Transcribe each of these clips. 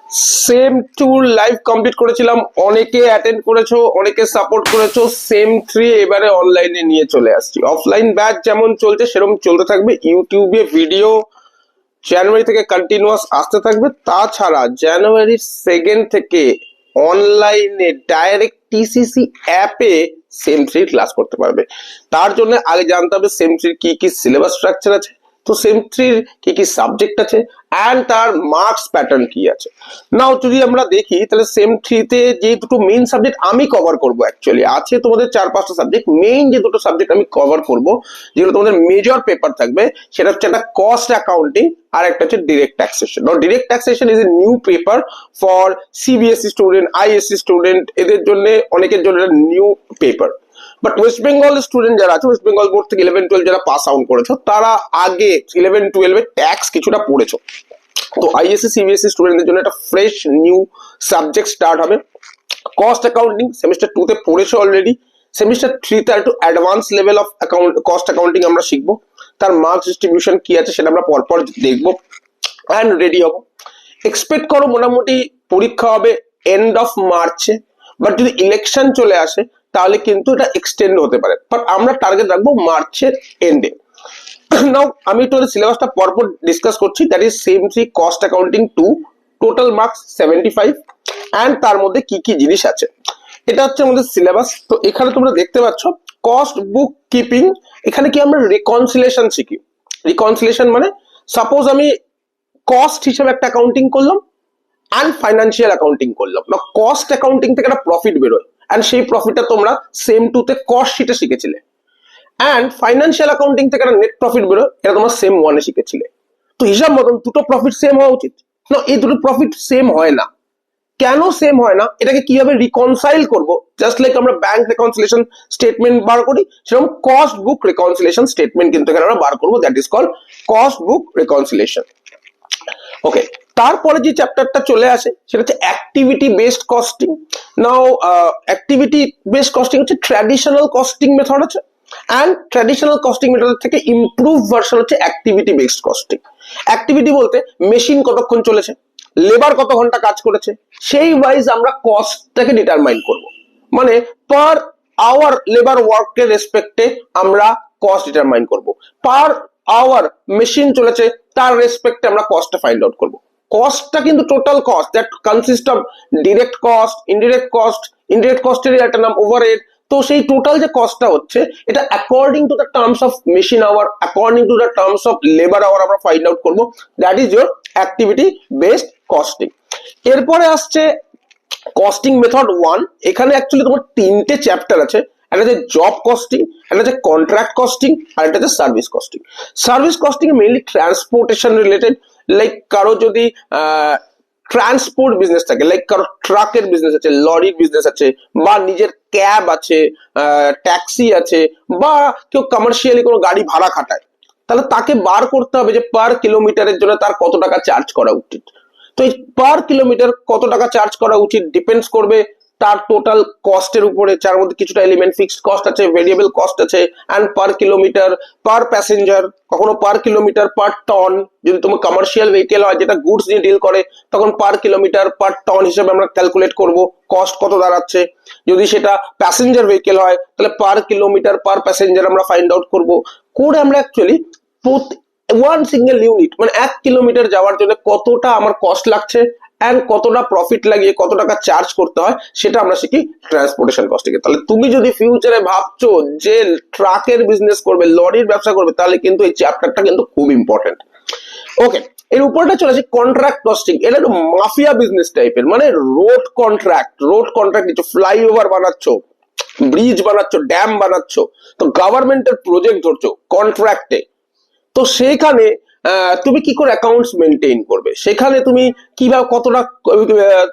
Same to live complete করেছিলাম, অনেকে attend করেছো, অনেকে সাপোর্ট করেছো। সেম থ্রি এবারে অনলাইনে নিয়ে চলে আসছি। অফলাইন ব্যাচ যেমন চলছে সেরকম চলতে থাকবে। ইউটিউবে ভিডিও জানুয়ারি থেকে কন্টিনিউয়াস আসতে থাকবে। তাছাড়া জানুয়ারি 2 থেকে অনলাইনে ডাইরেক্ট টিসিসি অ্যাপে সেম থ্রি ক্লাস করতে পারবে। তার জন্য আগে জানতে হবে সেম থ্রির কি কি সিলেবাস স্ট্রাকচার আছে, তো সেম থ্রির কি কি সাবজেক্ট আছে, অ্যান্ড তার মার্কস প্যাটার্ন কি আছে। নাও যদি আমরা দেখি তাহলে সেম থ্রিতে যে দুটো মেইন সাবজেক্ট আমি কভার করবো, অ্যাকচুয়ালি আছে তোমাদের 4-5টা সাবজেক্ট। মেইন যে দুটো সাবজেক্ট আমি কভার করব, যেগুলো তোমাদের মেজর পেপার থাকবে, সেটা হচ্ছে একটা কস্ট অ্যাকাউন্টিং আর একটা হচ্ছে direct taxation. Now direct taxation is a new paper for CBSE student, ISC student, এদের জন্য অনেকের জন্য new paper. But West Bengal student যারা আছে, ওয়েস্ট বেঙ্গল বোর্ড থেকে 11-12 যারা পাস আউট করেছো, তারা আগে 11-12 ট্যাক্স কিছুটা পড়েছো। তো আইএসসি সিবিএসই স্টুডেন্টদের জন্য একটা ফ্রেশ নিউ সাবজেক্ট স্টার্ট হবে। কস্ট অ্যাকাউন্টিং সেমিস্টার 2 তে পড়েছো অলরেডি, সেমিস্টার 3 তে একটু advance level of cost accounting আমরা শিখবো। তার মার্কস ডিস্ট্রিবিউশন কি আছে সেটা আমরা পরপর দেখবো অ্যান্ড রেডি হবো। এক্সপেক্ট করো মোটামুটি পরীক্ষা হবে এন্ড অফ মার্চে, বাট যদি ইলেকশন চলে আসে তাহলে কিন্তু এটা এক্সটেন্ড হতে পারে, বাট আমরা টার্গেট রাখবো মার্চের এন্ডে। নাও আমি একটু সিলেবাসটা পরপর ডিসকাস করছি। That is same three cost accounting 2, total marks 75, and তার মধ্যে কি কি জিনিস আছে এটা হচ্ছে আমাদের সিলেবাস। তো এখানে তোমরা দেখতে পাচ্ছ কস্ট বুক কিপিং। এখানে কি আমরা রিকনসিলেশন শিখি। রিকনসিলেশন মানে সাপোজ আমি কস্ট হিসেবে একটা অ্যাকাউন্টিং করলাম অ্যান্ড ফাইন্যান্সিয়াল অ্যাকাউন্টিং করলাম, না কস্ট অ্যাকাউন্টিং থেকে একটা প্রফিট বেরোয়, অ্যান্ড সেই প্রফিটটা তোমরা সেম টুতে কস্ট শিটে শিখেছিলে। অ্যান্ড ফাইন্যান্সিয়াল অ্যাকাউন্টিং থেকে একটা নেট প্রফিট বেরোয়, এটা তোমরা সেম 1-এ শিখেছিলে। তো হিসাব মতন দুটো প্রফিট সেম হওয়া উচিত না, এই দুটো প্রফিট সেম হয় না। কেন সেম হয় না, এটাকে কিভাবে রিকনসাইল করব, জাস্ট লাইক আমরা ব্যাংক রিকনসিলেশন স্টেটমেন্ট বার করি, সেরকম কস্ট বুক রিকনসিলেশন স্টেটমেন্ট কিন্তু এখানে আমরা বার করবো। That is called cost book reconciliation. Okay, তারপরে যে চ্যাপ্টারটা চলে আসে সেটা হচ্ছে activity based costing. Now activity based costing হচ্ছে ট্র্যাডিশনাল কস্টিং মেথড আছে, অ্যান্ড ট্র্যাডিশনাল কস্টিং মেথড থেকে ইমপ্রুভ ভার্সন হচ্ছে অ্যাক্টিভিটি বেসড কস্টিং। অ্যাক্টিভিটি বলতে মেশিন কতক্ষণ চলেছে, লেবার কত ঘন্টা কাজ করেছে, সেই ওয়াইজ আমরা কস্টটাকে ডিটারমাইন করব। মানে পার আওয়ার লেবার ওয়ার্কের রেসপেক্টে আমরা কস্ট ডিটারমাইন করব। পার আওয়ার মেশিন চলেছে তার রেসপেক্টে আমরা কস্টটা ফাইন্ড আউট করব। কস্টটা কিন্তু total cost that consist of direct cost, indirect cost, indirect কস্টের একটা নাম ওভারহেড। তো সেই টোটাল যে কস্টটা হচ্ছে এটা according to the terms of machine hour, according to the terms of labour hour আমরা ফাইন্ড আউট করবো। That is your activity based costing. এরপরে আসছে কস্টিং মেথড 1। এখানে অ্যাকচুয়ালি তোমার 3টে চ্যাপ্টার আছে। একটা হচ্ছে জব কস্টিং, একটা হচ্ছে কন্ট্রাক্ট কস্টিং, আর একটা হচ্ছে service costing. Service costing mainly transportation related. Like কারো যদি ট্রান্সপোর্ট বিজনেস থাকে, লাইক কারো ট্রাকের বিজনেস আছে, লরির বিজনেস আছে, বা নিজের ক্যাব আছে, ট্যাক্সি আছে, বা কেউ কমার্শিয়ালি কোনো গাড়ি ভাড়া খাটায়, তাহলে তাকে বার করতে হবে যে পার কিলোমিটারের জন্য তার কত টাকা চার্জ করা উচিত। তো এই পার কিলোমিটার কত টাকা চার্জ করা উচিত ডিপেন্ডস করবে তার টোটাল কস্টের উপরে, যার মধ্যে কিছুটা এলিমেন্ট ফিক্সড কস্ট আছে, ভেরিয়েবল কস্ট আছে, and per kilometre, per passenger, কখনো পার কিলোমিটার পার টন। যদি তোমার কমার্শিয়াল ভেহিকেল হয় যেটা গুডস নিয়ে ডিল করে, তখন পার কিলোমিটার পার টন হিসেবে আমরা ক্যালকুলেট করব কস্ট কত দাঁড়াচ্ছে। যদি সেটা প্যাসেঞ্জার ভেহিকেল হয় তাহলে পার কিলোমিটার পার প্যাসেঞ্জার আমরা ফাইন্ড আউট করব করে আমরা অ্যাকচুয়ালি ওয়ান সিঙ্গেল ইউনিট মানে 1 কিলোমিটার যাওয়ার জন্য কতটা আমার কস্ট লাগছে এন্ড কতটা প্রফিট লাগিয়ে কত টাকা চার্জ করতে হয় সেটা আমরা শিখি ট্রান্সপোর্টেশন কস্টিং এ। তাহলে তুমি যদি ফিউচারে ভাবছো যে ট্রাকের বিজনেস করবে, লরির ব্যবসা করবে, তাহলে কিন্তু এই চ্যাপ্টারটা কিন্তু খুব ইম্পর্টেন্ট। ওকে, এর উপরটা চলে আসে কন্ট্রাক্ট কস্টিং। এটা একটু মাফিয়া বিজনেস টাইপের, মানে রোড কন্ট্রাক্ট নিচ্ছ, ফ্লাইওভার বানাচ্ছ, ব্রিজ বানাচ্ছ, ড্যাম বানাচ্ছ, তো গভর্নমেন্টের প্রজেক্ট ধরছো কন্ট্রাক্টে। তো সেখানে তুমি কি করে অ্যাকাউন্টস মেনটেন করবে, সেখানে তুমি কিভাবে কতটা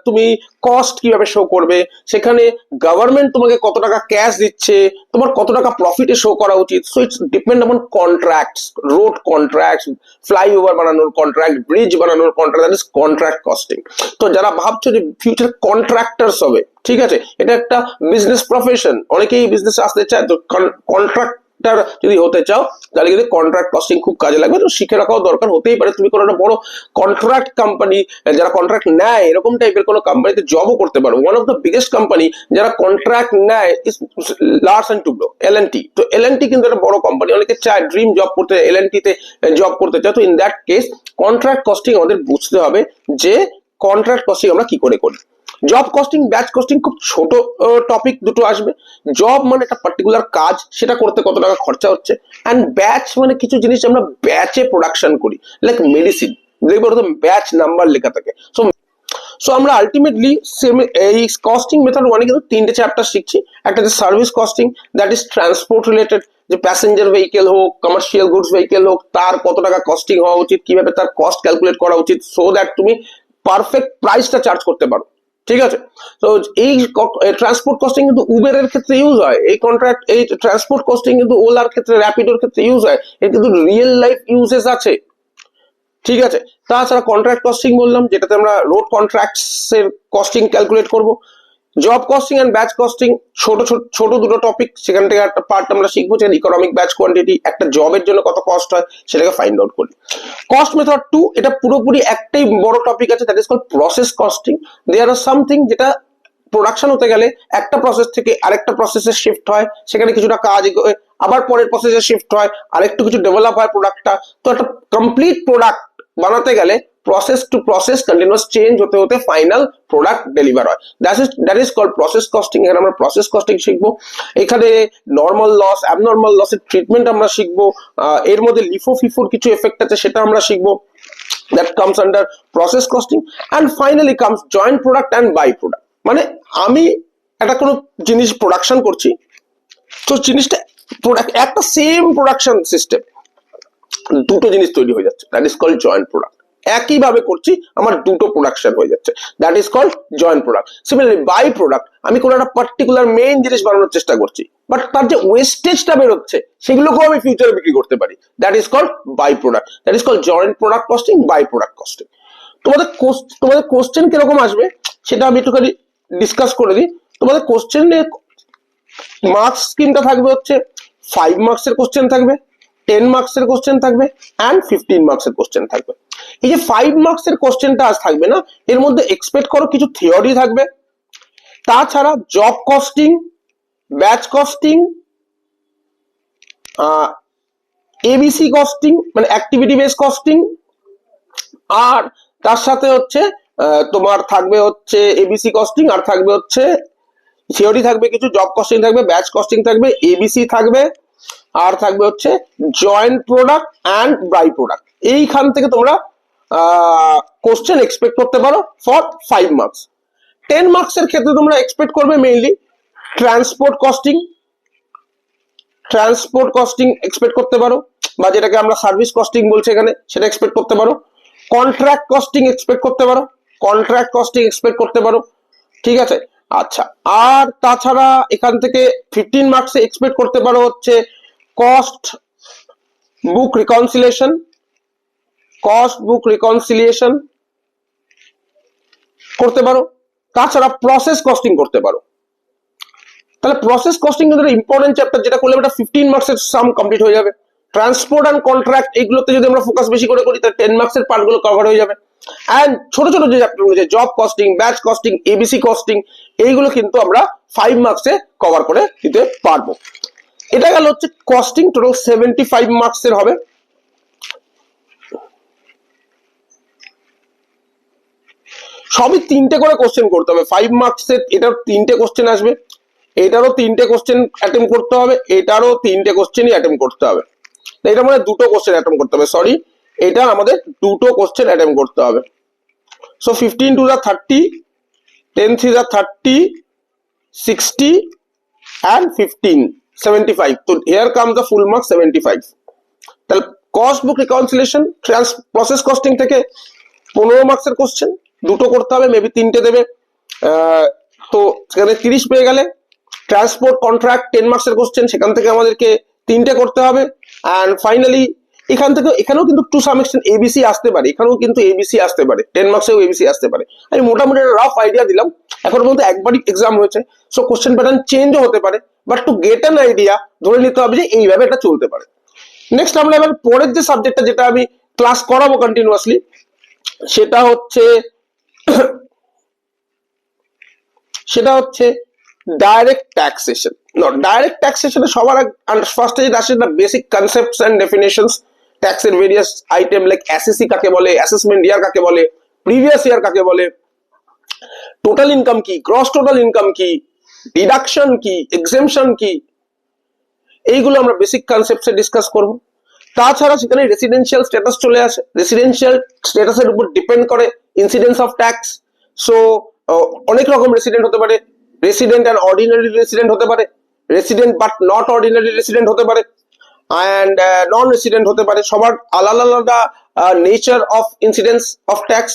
তুমি কস্ট কিভাবে শো করবে, সেখানে গভর্নমেন্ট তোমাকে কত টাকা ক্যাশ দিচ্ছে, তোমার কত টাকা প্রফিটে শো করা উচিত। So it's depend on contracts, road contracts, flyover বানানোর কন্ট্রাক্ট, ব্রিজ বানানোর contract, that is contract costing. তো যারা ভাবছো যে ফিউচার কন্ট্রাক্টরস হবে, ঠিক আছে, এটা একটা বিজনেস প্রফেশন, অনেকেই বিজনেস আসতে চায়, তো কন্ট্রাক্ট যদি হতে চাও তাহলে কিন্তু কন্ট্রাক্ট কস্টিং খুব কাজে লাগবে। তো শিখে রাখাও দরকার, হতেই পারে তুমি কোনো একটা বড় কন্ট্রাক্ট কোম্পানি যারা কন্ট্রাক্ট নেয় এরকম টাইপের কোনো কোম্পানিতে জবও করতে পারো। One of the biggest company যারা কন্ট্রাক্ট নেয় লার্স এন্ড টুব্রো, এল&টি। তো এল&টি কিন্তু একটা বড় কোম্পানি, অনেকে চায় ড্রিম জব করতে, এল&টিতে জব করতে চায়। তো in that case contract costing আমাদের বুঝতে হবে যে কন্ট্রাক্ট কস্টিং আমরা কি করে করি। জব কস্টিং, ব্যাচ কস্টিং খুব ছোট টপিক দুটো আসবে। জব মানে একটা পার্টিকুলার কাজ, সেটা করতে কত টাকা খরচা হচ্ছে, অ্যান্ড ব্যাচ মানে কিছু জিনিস আমরা ব্যাচে প্রোডাকশন করি, লাইক মেডিসিন, দেখবো ব্যাচ নাম্বার লেখা থাকে। সো আমরা আলটিমেটলি এই কস্টিং মেথড ওয়ানে কিন্তু তিনটে চ্যাপ্টার শিখছি। একটা যে service costing, that is transport related, যে প্যাসেঞ্জার ভেহিকেল হোক, কমার্শিয়াল গুডস ভেহিকেল হোক, তার কত টাকা কস্টিং হওয়া উচিত, কিভাবে তার কস্ট ক্যালকুলেট করা উচিত, সো দ্যাট তুমি পারফেক্ট প্রাইসটা চার্জ করতে পারো। ঠিক আছে, তো এই ট্রান্সপোর্ট কস্টিং কিন্তু উবেরের ক্ষেত্রে ইউজ হয়, এই ট্রান্সপোর্ট কস্টিং কিন্তু ওলার ক্ষেত্রে, র্যাপিডোর ক্ষেত্রে ইউজ হয়, এর কিন্তু রিয়েল লাইফ ইউজেস আছে। ঠিক আছে, তাছাড়া কন্ট্রাক্ট কস্টিং বললাম, যেটাতে আমরা রোড কন্ট্রাক্টস এর কস্টিং ক্যালকুলেট করব। Job costing and batch costing ছোট দুটো টপিক, সেখান থেকে একটা পার্ট আমরা শিখবো, যেখানে ইকোনমিক ব্যাচ কোয়ান্টিটি, একটা জবের জন্য কত কস্ট হয় সেটাকে ফাইন্ড আউট করি। কস্ট মেথড 2, এটা পুরোপুরি একটাই বড় টপিক আছে, that is called process costing. There are something যেটা প্রোডাকশন হতে গেলে একটা প্রসেস থেকে আরেকটা প্রসেসে শিফট হয়, সেখানে কিছুটা কাজ আবার পরের প্রসেসে শিফট হয়, আরেকটু কিছু ডেভেলপ হয় প্রোডাক্টটা। তো একটা কমপ্লিট প্রোডাক্ট বানাতে গেলে process to process continuous change হতে হতে ফাইনাল প্রোডাক্ট ডেলিভার হয়, that is called process costing. এখানে আমরা প্রসেস কস্টিং শিখবো। এখানে নর্মাল লস, অ্যাবনর্মাল লসের ট্রিটমেন্ট আমরা শিখবো। এর মধ্যে লিফো ফিফোর কিছু এফেক্ট আছে, সেটা আমরা শিখবো, that comes under process costing. And finally comes joint product and by product, মানে আমি একটা কোনো জিনিস প্রোডাকশন করছি, তো জিনিসটা একটা সেম প্রোডাকশন সিস্টেম, দুটো জিনিস তৈরি হয়ে যাচ্ছে, that is called joint product. একই ভাবে করছি, আমার দুটো প্রোডাকশন হয়ে যাচ্ছে, that is called joint product. Similarly byproduct, আমি কোনো একটা পার্টিকুলার মেইন জিনিস বানানোর চেষ্টা করছি, বাট তার যে ওয়েস্টেজটা বেরোচ্ছে সেগুলোকেও আমি ফিউচারে বিক্রি করতে পারি, that is called byproduct, that is called joint product costing, byproduct costing. তোমাদের কোশ্চেন কিরকম আসবে সেটা আমি একটুখানি ডিসকাস করে দিই। তোমাদের কোশ্চেনে মার্কস স্কিমটা থাকবে হচ্ছে 5 মার্কসের কোশ্চেন থাকবে, 10 মার্কসের কোশ্চেন থাকবে, অ্যান্ড 15 মার্কসের কোশ্চেন থাকবে। এই যে 5 মার্কসের কোশ্চেনটা আজ থাকবে না, এর মধ্যে এক্সপেক্ট করো কিছু থিওরি থাকবে, তাছাড়া job costing, batch costing, ABC costing মানে অ্যাক্টিভিটি বেস কস্টিং, আর তার সাথে হচ্ছে তোমার থাকবে হচ্ছে এবিসি কস্টিং, আর থাকবে হচ্ছে থিওরি থাকবে কিছু, জব কস্টিং থাকবে, ব্যাচ কস্টিং থাকবে, এবিসি থাকবে, আর থাকবে হচ্ছে joint product and byproduct. এইখান থেকে তোমরা কোশ্চেন এক্সপেক্ট করতে পারো ফর 5 মার্কস। 10 মার্কসের ক্ষেত্রে তোমরা এক্সপেক্ট করবে মেইনলি ট্রান্সপোর্ট কস্টিং এক্সপেক্ট করতে পারো, বা যেটাকে আমরা সার্ভিস কস্টিং বলছি এখানে, সেটা এক্সপেক্ট করতে পারো। কন্ট্রাক্ট কস্টিং এক্সপেক্ট করতে পারো, ঠিক আছে। আচ্ছা, আর তাছাড়া এখান থেকে 15 মার্কসে এক্সপেক্ট করতে পারো হচ্ছে কস্ট বুক রিকনসিলিয়েশন করতে পারো, তাছাড়া প্রসেস কস্টিং করতে পারো। তাহলে প্রসেস কস্টিং কিন্তু ইম্পর্টেন্ট চ্যাপ্টার, যেটা করলে একটা 15 মার্কসের সাম কমপ্লিট হয়ে যাবে। ট্রান্সপোর্ট অ্যান্ড কন্ট্রাক্ট এইগুলোতে যদি আমরা ফোকাস বেশি করে করি, তাহলে 10 মার্কসের পার্টগুলো কভার হয়ে যাবে। অ্যান্ড ছোট ছোট যে চ্যাপ্টার রয়েছে, job costing, batch costing, ABC costing, এইগুলো কিন্তু আমরা 5 মার্কসে কভার করে দিতে পারবো। এটা গেল হচ্ছে কস্টিং, টোটাল 75 মার্কসের হবে। সবই 3টে করে কোশ্চেন করতে হবে 5 মার্কসের, এটার 3টে কোশ্চেন আসবে, এটারও 3টে কোশ্চেন অ্যাটেম্প করতে হবে, এটারও 3টে কোশ্চেনই অ্যাটেম্প করতে হবে। এটা মানে 2টো কোশ্চেন অ্যাটেম্প করতে হবে, সরি, এটা আমাদের 2টো কোশ্চেন অ্যাটেম্প করতে হবে। সো 15 2 30, 10 3 30, 60 and 15 75, তো here comes the full mark 75। তাহলে কস্ট বুক রিকনসিলিয়েশন প্রসেস কস্টিং থেকে 15 মার্কসের কোশ্চেন, 2টো করতে হবে, মেবি 3টে দেবে, তো সেখানে 30 পেয়ে গেলে। ট্রান্সপোর্ট কন্ট্রাক্ট 10 মার্কসের কোশ্চেন, সেখান থেকে আমাদেরকে 3টে করতে হবে। অ্যান্ড ফাইনালি এখান থেকে এখানেও কিন্তু টু সাম এক্সটেন্ট এবিসি আসতে পারে, এখানেও কিন্তু এবিসি আসতে পারে, 10 মার্কসেও এবিসি আসতে পারে। আমি মোটামুটি একটা রাফ আইডিয়া দিলাম, এখন পর্যন্ত একবারই এক্সাম হয়েছে, সো কোশ্চেন প্যাটার্ন চেঞ্জও হতে পারে, but to get an idea ধরে নিতে হবে যে এইভাবে এটা চলতে পারে। নেক্সট আমরা এবার পরের যে সাবজেক্টটা যেটা আমি ক্লাস করাবো কন্টিনিউয়াসলি, সেটা হচ্ছে ডাইরেক্ট ট্যাক্সেশন। ডাইরেক্ট ট্যাক্সেশনে সবার ফার্স্টে যেটা আসে না, বেসিক কনসেপ্টস এন্ড ডেফিনেশনস, ট্যাক্সের ভেরিয়াস আইটেম লাইক এসএসসি কাকে বলে, অ্যাসেসমেন্ট ইয়ার কাকে বলে, প্রিভিয়াস ইয়ার কাকে বলে, টোটাল ইনকাম কি, গ্রস টোটাল ইনকাম কি, ডিডাকশন কি, এক্সেমশন কি, এইগুলো আমরা বেসিক কনসেপ্টসে ডিসকাস করব। তাছাড়া সেখানে রেসিডেন্সিয়াল স্ট্যাটাস চলে আসে, রেসিডেন্সিয়াল স্ট্যাটাসের উপর ডিপেন্ড করে ইনসিডেন্স অফ ট্যাক্স। সো অনেক রকম রেসিডেন্ট হতে পারে, রেসিডেন্ট অ্যান্ড অর্ডিনারি রেসিডেন্ট হতে পারে, resident but not ordinary resident হতে পারে, অ্যান্ড নন রেসিডেন্ট হতে পারে। সবার আলাদা আলাদা nature of incidence of tax.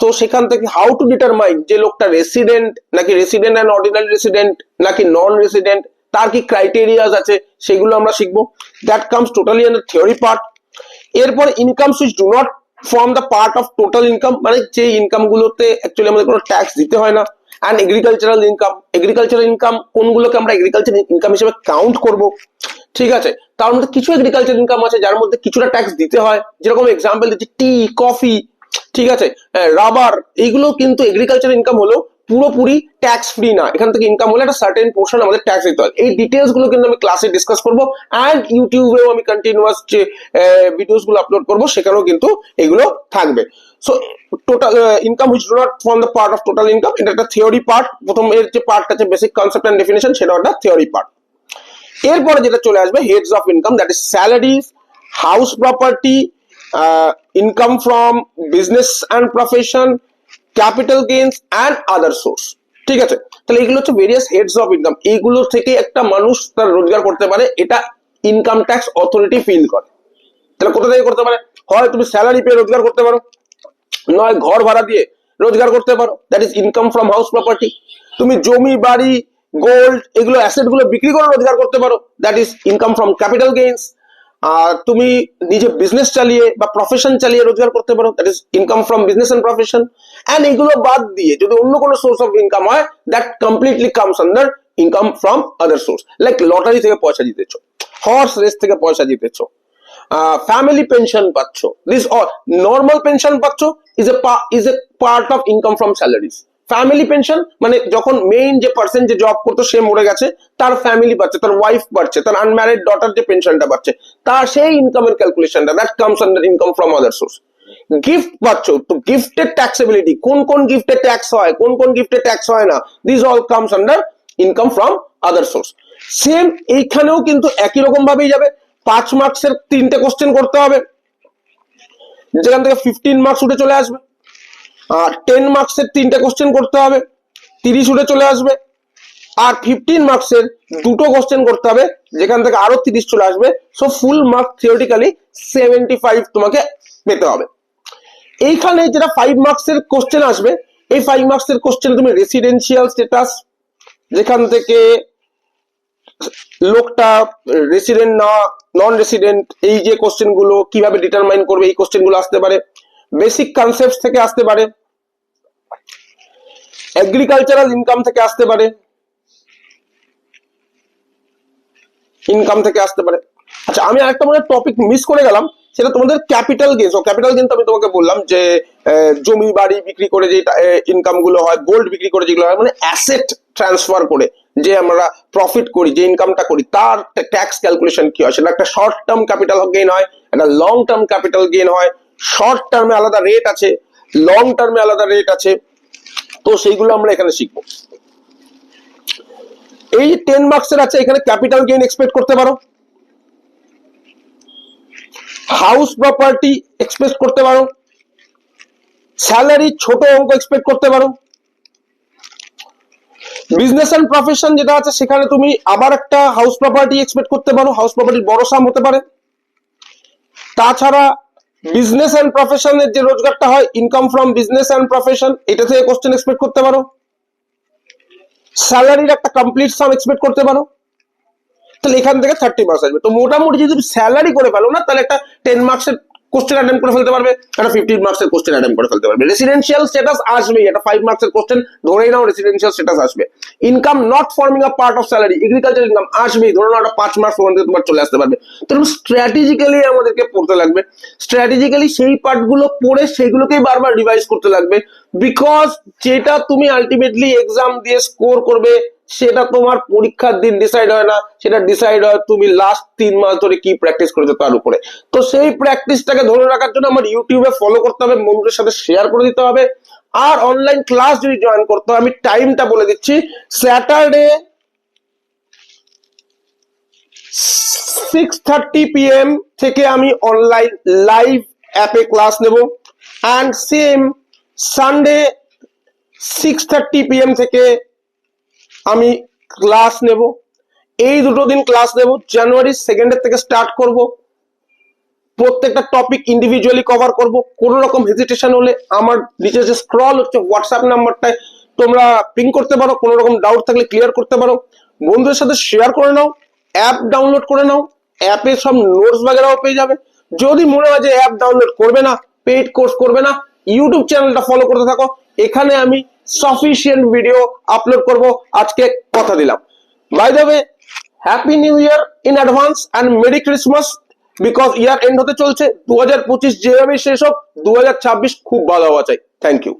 তো সেখান থেকে হাউ টু ডিটারমাইন যে লোকটা রেসিডেন্ট নাকি রেসিডেন্ট অ্যান্ড অর্ডিনারি রেসিডেন্ট নাকি নন রেসিডেন্ট, তার কি ক্রাইটেরিয়াস আছে সেগুলো আমরা শিখবো। That comes totally in the theory part. এরপর incomes which do not form the part of total income, মানে যে ইনকাম গুলোতে অ্যাকচুয়ালি আমাদের কোনো ট্যাক্স দিতে হয় না। And agricultural income, agricultural income কোনগুলোকে আমরা এগ্রিকালচার ইনকাম হিসেবে কাউন্ট করব, ঠিক আছে। তার মধ্যে কিছু এগ্রিকালচার ইনকাম আছে যার মধ্যে কিছুটা ট্যাক্স দিতে হয়, যেরকম এক্সাম্পল দিচ্ছি টি, কফি, ঠিক আছে, রাবার, এইগুলো কিন্তু এগ্রিকালচার ইনকাম হলেও পুরোপুরি ট্যাক্স ফ্রি না, এখান থেকে ইনকাম হলে একটা সার্টেন পোর্শন আমাদের ট্যাক্স দিতে হয়। এই ডিটেলস গুলো কিন্তু আমি ক্লাসে ডিসকাস করবো, অ্যান্ড ইউটিউবেও আমি কন্টিনিউয়াস যে ভিডিওস গুলো আপলোড করবো সেখানেও কিন্তু এগুলো থাকবে। So total income which do not form the part of total income, এটা একটা থিওরি পার্ট। প্রথম এর যে পার্ট আছে বেসিক কনসেপ্ট এন্ড ডেফিনেশন, সেটা একটা থিওরি পার্ট। এরপরে যেটা চলে আসবে heads of income, that is salaries, house property, income from business and profession, capital gains and other source, ঠিক আছে। তাহলে এগুলো হচ্ছে ভেরিয়াস হেডস অফ ইনকাম, এইগুলো থেকে একটা মানুষ তার রোজগার করতে পারে, এটা ইনকাম ট্যাক্স অথরিটি ফিল করে। তাহলে কোথা থেকে করতে পারে? হয় তুমি স্যালারি পেয়ে রোজগার করতে পারো, নয় ঘর ভাড়া দিয়ে রোজগার করতে পারো, that is income from house property. তুমি জমি, বাড়ি, গোল্ড, এগুলো অ্যাসেট গুলো বিক্রি করে রোজগার করতে পারো, that is income from capital gains. আর তুমি নিজে বিজনেস চালিয়ে বা প্রফেশন চালিয়ে রোজগার করতে পারো, that is income from business and profession. And এগুলো বাদ দিয়ে যদি অন্য কোনো সোর্স অফ ইনকাম হয়, that completely comes under income from other source, like lottery থেকে পয়সা জিতেছো, হর্স রেস থেকে পয়সা জিতেছো, ফ্যামিলি পেনশন পাচ্ছ, দিস অর নর্মাল পেনশন পাচ্ছ, is a part of income from salaries. Family pension মানে যখন মেইন যে পার্সন যে জব করতো সে মরে গেছে, তার ফ্যামিলি পাচ্ছে, তার ওয়াইফ পাচ্ছে, তার আনম্যারিড ডটার যে পেনশনটা পাচ্ছে, তার সেই ইনকামের ক্যালকুলেশনটা, that comes under income from other source. Gift পাচ্ছ, তো গিফটের ট্যাক্সেবিলিটি, কোন কোন গিফটে ট্যাক্স হয়, কোন কোন গিফটে ট্যাক্স হয় না, this all comes under income from other source. Same এইখানেও কিন্তু একই রকম ভাবেই যাবে। 5 মার্কসের 3টে কোশ্চেন করতে হবে, যেখান থেকে 15 মার্কস উঠে চলে আসবে। আর 10 মার্কসের 3টে কোশ্চেন করতে হবে, 30 উঠে চলে আসবে। আর 15 মার্কসের 2টো কোশ্চেন করতে হবে, যেখান থেকে আরো 30 চলে আসবে। সো ফুল মার্ক থিওরিটিক্যালি 75 তোমাকে পেতে হবে। এইখানে যেটা 5 মার্কসের কোশ্চেন আসবে, এই 5 মার্কসের কোশ্চেন তুমি রেসিডেন্সিয়াল স্ট্যাটাস, যেখান থেকে লোকটা রেসিডেন্ট না নন রেসিডেন্ট, এই যে কোশ্চেন গুলো কিভাবে ডিটারমাইন করবে, এই কোশ্চেন গুলো আসতে পারে। বেসিক কনসেপ্ট থেকে আসতে পারে, এগ্রিকালচারাল ইনকাম থেকে আসতে পারে, ইনকাম থেকে আসতে পারে। আচ্ছা, আমি আরেকটা মনে টপিক মিস করে গেলাম, সেটা তোমাদের ক্যাপিটাল গেইনস। ক্যাপিটাল গেইন আমি তোমাকে বললাম যে জমি বাড়ি বিক্রি করে যে ইনকাম গুলো হয়, গোল্ড বিক্রি করে যেগুলো হয়, মানে অ্যাসেট ট্রান্সফার করে যে আমরা প্রফিট করি, যে ইনকামটা করি, তার ট্যাক্স ক্যালকুলেশন কি হয়। সেটা একটা শর্ট টার্ম ক্যাপিটাল গেইন হয়, একটা লং টার্ম ক্যাপিটাল গেইন হয়। শর্ট টার্মে আলাদা রেট আছে, লং টার্মে আলাদা রেট আছে, তো সেইগুলো আমরা এখানে শিখবো। এই 10 মার্কসের আছে, এখানে ক্যাপিটাল গেইন এক্সপেক্ট করতে পারো, হাউস প্রপার্টি এক্সপেক্ট করতে পারো, স্যালারি ছোট অঙ্ক এক্সপেক্ট করতে পারো। বিজনেস এন্ড প্রফেশন যেটা আছে, সেখানে তুমি আবার একটা হাউস প্রপার্টি এক্সপেক্ট করতে পারো, হাউস প্রপার্টির বড় সাম হতে পারে। তাছাড়া বিজনেস এন্ড প্রফেশনের যে রোজগারটা হয়, income from business and profession, এটা থেকে কোশ্চেন এক্সপেক্ট করতে পারো। স্যালারির একটা কমপ্লিট সাম এক্সপেক্ট করতে পারো। তাহলে এখান থেকে 30 মার্কস আসবে। তো মোটামুটি যদি তুমি স্যালারি করে ফেলো না, তাহলে একটা 10 মার্কসের কোশ্চেন অ্যাটেম্প করে ফেলতে পারবে, একটা 15 মার্কসের কোশ্চেন অ্যাটেম্প করে ফেলতে পারবে। রেসিডেন্সিয়াল স্ট্যাটাস আসবেই, এটা 5 মার্কসের কোশ্চেন ধরেই নাও রেসিডেন্সিয়াল স্ট্যাটাস আসবে। Income not forming a part of salary, agriculture income আসবেই, ধরে নাও একটা 5 মার্কস ওখান থেকে তোমার চলে আসতে পারবে। তো স্ট্র্যাটেজিক্যালি আমাদেরকে পড়তে লাগবে, স্ট্র্যাটেজিক্যালি সেই পার্টগুলো পড়ে সেগুলোকেই বারবার রিভাইজ করতে লাগবে। বিকজ যেটা তুমি আলটিমেটলি এক্সাম দিয়ে স্কোর করবে সেটা তোমার পরীক্ষার দিন ডিসাইড হয় না, সেটা ডিসাইড হয় তুমি লাস্ট 3 মাস ধরে কি প্র্যাকটিস করেছো তার উপরে। তো সেই প্র্যাকটিসটাকে ধরে রাখার জন্য আমার ইউটিউবে ফলো করতে হবে, বন্ধুদের সাথে শেয়ার করে দিতে হবে, আর অনলাইন ক্লাস যদি জয়েন করতে হয়, আমি টাইমটা বলে দিচ্ছি। স্যাটারডে 6:30 PM থেকে আমি অনলাইন লাইভ অ্যাপে ক্লাস নেব, অ্যান্ড সেম সানডে 6:30 PM থেকে আমি ক্লাস নেব। এই দুটো দিন ক্লাস নেব, জানুয়ারি 2 থেকে স্টার্ট করব। প্রত্যেকটা টপিক ইন্ডিভিজুয়ালি কভার করব। কোনো রকম হেজিটেশন হলে আমার নিচে যে স্ক্রল হচ্ছে হোয়াটসঅ্যাপ নাম্বারটায় তোমরা পিং করতে পারো, কোনো রকম ডাউট থাকলে ক্লিয়ার করতে পারো। বন্ধুদের সাথে শেয়ার করে নাও, অ্যাপ ডাউনলোড করে নাও, অ্যাপে সব নোটস বাগেরাও পেয়ে যাবে। যদি মনে হয় যে অ্যাপ ডাউনলোড করবে না, পেইড কোর্স করবে না, ইউটিউব চ্যানেলটা ফলো করতে থাকো, এখানে আমি সাফিসিয়েন্ট ভিডিও আপলোড করব, আজকে কথা দিলাম। By the way, happy new year in advance and merry Christmas, because year end হতে চলছে। 2025 যেভাবে শেষ হোক, 2026 খুব ভালো হওয়া চাই। Thank you.